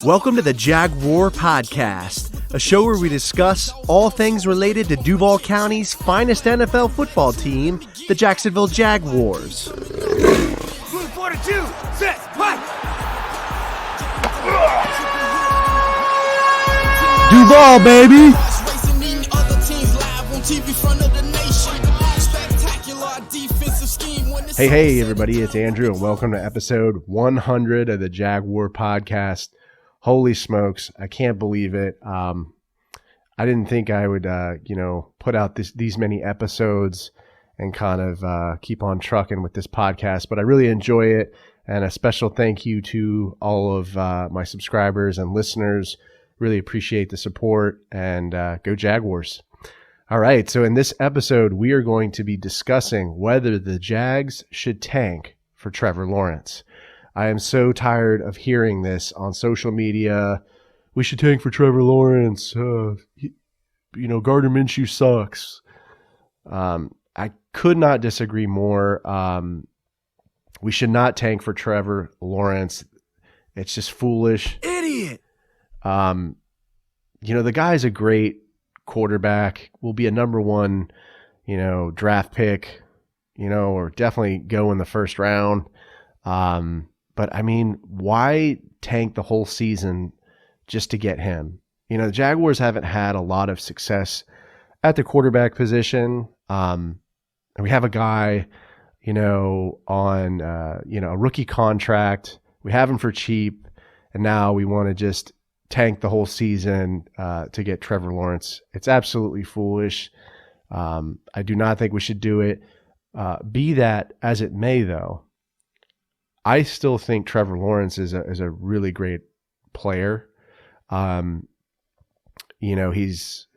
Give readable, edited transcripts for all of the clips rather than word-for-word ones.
Welcome to the Jaguar Podcast, a show where we discuss all things related to Duval County's finest NFL football team, the Jacksonville Jaguars. Move 42, set, fight! Duval, baby! Hey, everybody, it's Andrew, and welcome to episode 100 of the Jaguar Podcast. Holy smokes, I can't believe it. I didn't think I would, put out these many episodes and kind of keep on trucking with this podcast, but I really enjoy it. And a special thank you to all of my subscribers and listeners. Really appreciate the support, and go Jaguars. All right, so in this episode, we are going to be discussing whether the Jags should tank for Trevor Lawrence. I am so tired of hearing this on social media. We should tank for Trevor Lawrence. Gardner Minshew sucks. I could not disagree more. We should not tank for Trevor Lawrence. It's just foolish. Idiot! The guy's a great quarterback. Will be a number one, draft pick, or definitely go in the first round. But I mean, why tank the whole season just to get him? The Jaguars haven't had a lot of success at the quarterback position. And we have a guy, on, a rookie contract. We have him for cheap. And now we want to just tank the whole season to get Trevor Lawrence. It's absolutely foolish. I do not think we should do it. Be that as it may, though, I still think Trevor Lawrence is a really great player. He's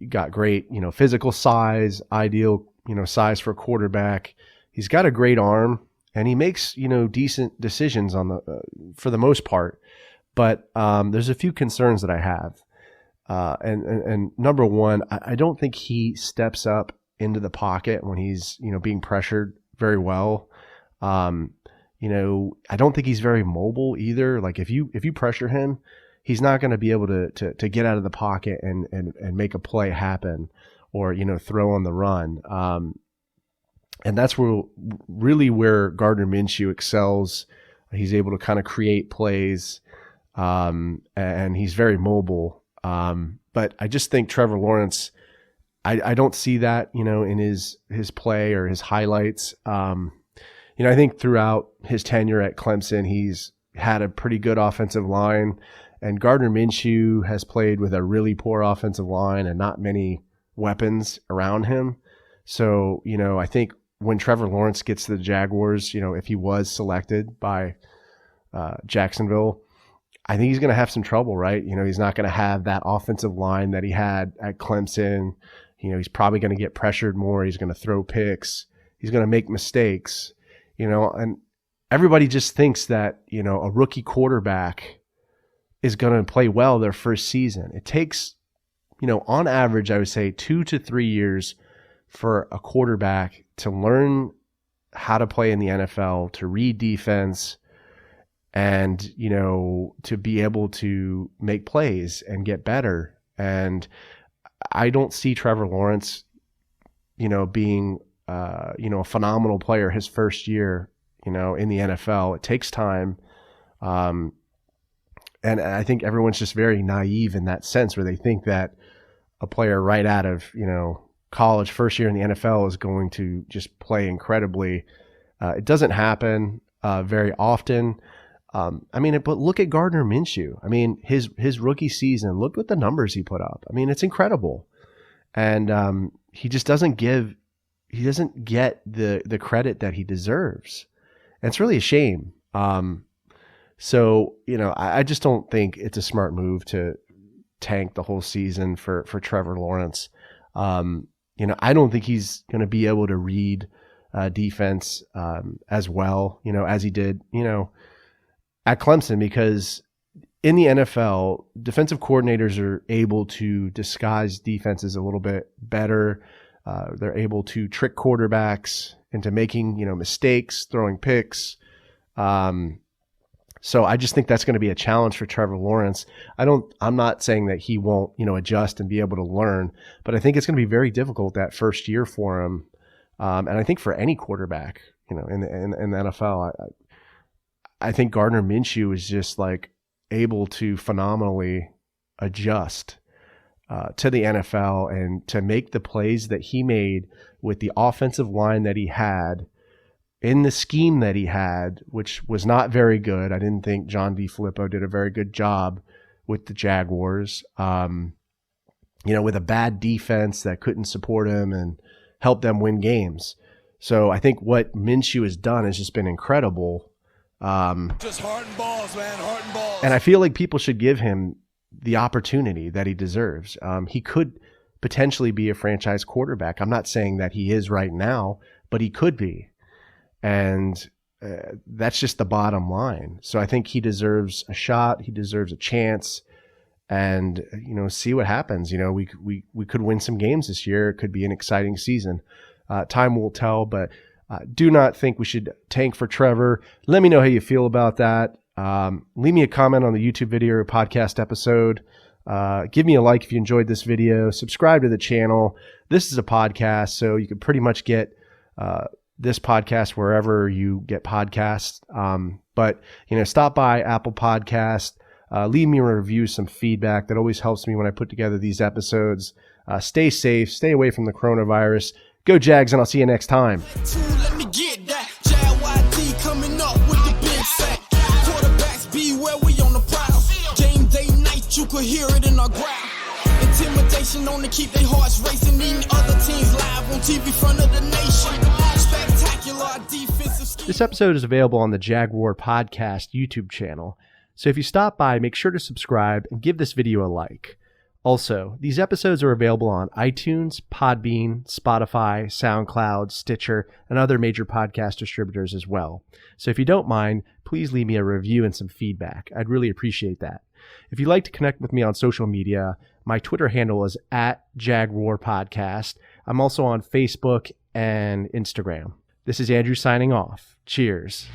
got great, physical size, ideal, size for a quarterback. He's got a great arm, and he makes, decent decisions for the most part. But there's a few concerns that I have. And number one, I don't think he steps up into the pocket when he's, being pressured very well. I don't think he's very mobile either. Like if you pressure him, he's not going to be able to get out of the pocket and make a play happen or, throw on the run. And that's where Gardner Minshew excels. He's able to kind of create plays, and he's very mobile. But I just think Trevor Lawrence, I don't see that, in his play or his highlights. I think throughout his tenure at Clemson, he's had a pretty good offensive line, and Gardner Minshew has played with a really poor offensive line and not many weapons around him. So, I think when Trevor Lawrence gets to the Jaguars, if he was selected by Jacksonville, I think he's going to have some trouble, right? He's not going to have that offensive line that he had at Clemson. He's probably going to get pressured more. He's going to throw picks. He's going to make mistakes. And everybody just thinks that, a rookie quarterback is going to play well their first season. It takes, on average, I would say 2 to 3 years for a quarterback to learn how to play in the NFL, to read defense, and, to be able to make plays and get better. And I don't see Trevor Lawrence, being a phenomenal player his first year, in the NFL. It takes time. And I think everyone's just very naive in that sense, where they think that a player right out of, college, first year in the NFL is going to just play incredibly. It doesn't happen very often. But look at Gardner Minshew. His rookie season, look at the numbers he put up. It's incredible. And he just doesn't get the credit that he deserves. And it's really a shame. So, I just don't think it's a smart move to tank the whole season for Trevor Lawrence. I don't think he's going to be able to read defense as well, as he did, at Clemson, because in the NFL, defensive coordinators are able to disguise defenses a little bit better. They're able to trick quarterbacks into making, mistakes, throwing picks. So I just think that's going to be a challenge for Trevor Lawrence. I'm not saying that he won't, adjust and be able to learn, but I think it's going to be very difficult that first year for him. And I think for any quarterback, in the NFL, I think Gardner Minshew is just like able to phenomenally adjust to the NFL and to make the plays that he made with the offensive line that he had in the scheme that he had, which was not very good. I didn't think John DeFilippo did a very good job with the Jaguars, with a bad defense that couldn't support him and help them win games. So I think what Minshew has done has just been incredible. Just heart and balls, man, heart and balls. And I feel like people should give him the opportunity that he deserves. He could potentially be a franchise quarterback. I'm not saying that he is right now, but he could be. And that's just the bottom line. So I think he deserves a shot. He deserves a chance. And, see what happens. We could win some games this year. It could be an exciting season. Time will tell, but do not think we should tank for Trevor. Let me know how you feel about that. Leave me a comment on the YouTube video or podcast episode. Give me a like if you enjoyed this video. Subscribe to the channel. This is a podcast, so you can pretty much get this podcast wherever you get podcasts. But stop by Apple Podcast. Leave me a review, some feedback. That always helps me when I put together these episodes. Stay safe. Stay away from the coronavirus. Go Jags, and I'll see you next time. Let me get that. JYD coming up with the big sack. Quarterbacks beware, we on the prowl. Game day night, you could hear it in our growl. Intimidation on to keep their hearts racing. Eating other teams live on TV front of the nation. Spectacular defensive scheme. This episode is available on the Jaguar Podcast YouTube channel. So if you stop by, make sure to subscribe and give this video a like. Also, these episodes are available on iTunes, Podbean, Spotify, SoundCloud, Stitcher, and other major podcast distributors as well. So if you don't mind, please leave me a review and some feedback. I'd really appreciate that. If you'd like to connect with me on social media, my Twitter handle is @JagWarPodcast. I'm also on Facebook and Instagram. This is Andrew signing off. Cheers.